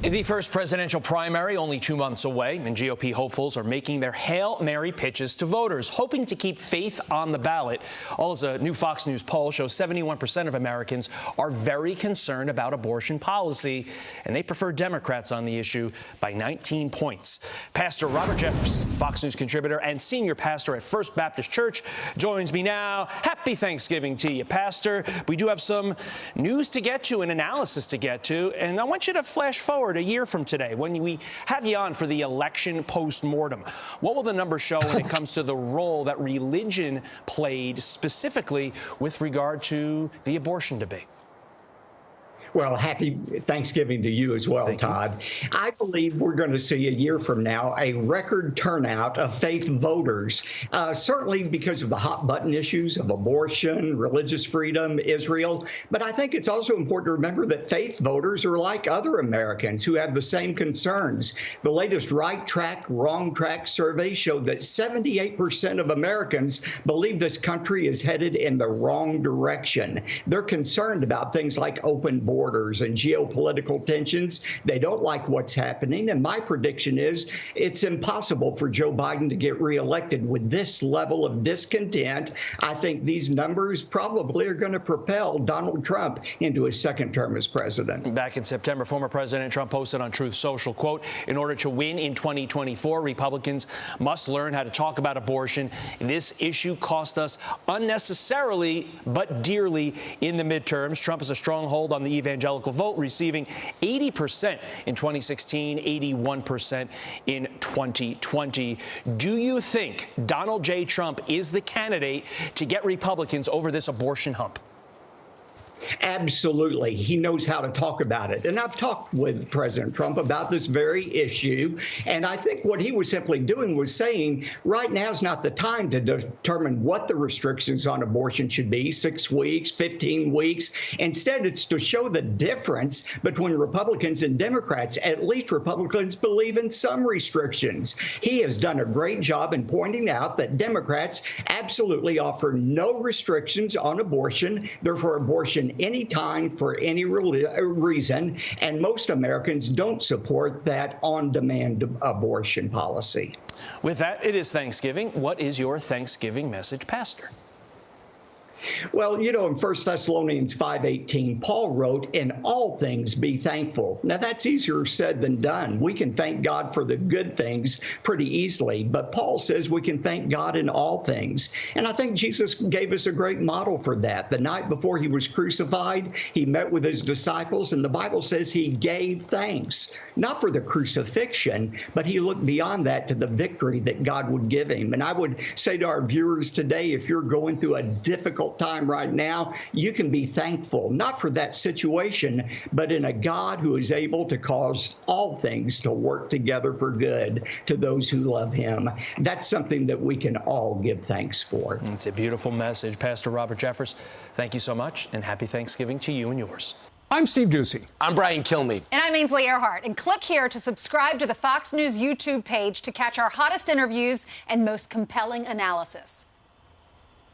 The first presidential primary only 2 months away, and GOP hopefuls are making their Hail Mary pitches to voters, hoping to keep faith on the ballot. All as a new Fox News poll shows 71% of Americans are very concerned about abortion policy, and they prefer Democrats on the issue by 19 points. Pastor Robert Jeffress, Fox News contributor and senior pastor at First Baptist Church, joins me now. Happy Thanksgiving to you, Pastor. We do have some news to get to and analysis to get to, and I want you to flash forward a year from today when we have you on for the election post-mortem. What will the numbers show when it comes to the role that religion played specifically with regard to the abortion debate? Well, happy Thanksgiving to you as well, Todd. I believe we're going to see a year from now a record turnout of faith voters, certainly because of the hot button issues of abortion, religious freedom, Israel. But I think it's also important to remember that faith voters are like other Americans who have the same concerns. The latest Right Track, Wrong Track survey showed that 78% of Americans believe this country is headed in the wrong direction. They're concerned about things like open borders and geopolitical tensions. They don't like what's happening. And my prediction is it's impossible for Joe Biden to get reelected with this level of discontent. I think these numbers probably are going to propel Donald Trump into his second term as president. Back in September, former President Trump posted on Truth Social, quote, "In order to win in 2024, Republicans must learn how to talk about abortion. This issue cost us unnecessarily but dearly in the midterms." Trump is a stronghold on the evangelical vote, receiving 80% in 2016, 81% in 2020. Do you think Donald J. Trump is the candidate to get Republicans over this abortion hump? Absolutely. He knows how to talk about it. And I've talked with President Trump about this very issue. And I think what he was simply doing was saying right now is not the time to determine what the restrictions on abortion should be, 6 weeks, 15 weeks. Instead, it's to show the difference between Republicans and Democrats. At least Republicans believe in some restrictions. He has done a great job in pointing out that Democrats absolutely offer no restrictions on abortion. They're for abortion anytime for any reason, and most Americans don't support that on-demand abortion policy. With that, it is Thanksgiving. What is your Thanksgiving message, Pastor? Well, you know, in 1 Thessalonians 5:18, Paul wrote, "In all things be thankful." Now, that's easier said than done. We can thank God for the good things pretty easily, but Paul says we can thank God in all things. And I think Jesus gave us a great model for that. The night before he was crucified, he met with his disciples, and the Bible says he gave thanks, not for the crucifixion, but he looked beyond that to the victory that God would give him. And I would say to our viewers today, if you're going through a difficult time right now, you can be thankful, not for that situation, but in a God who is able to cause all things to work together for good to those who love him. That's something that we can all give thanks for. It's a beautiful message. Pastor Robert Jeffress, thank you so much, and happy Thanksgiving to you and yours. I'm Steve Ducey. I'm Brian Kilmeade. And I'm Ainsley Earhart. And click here to subscribe to the Fox News YouTube page to catch our hottest interviews and most compelling analysis.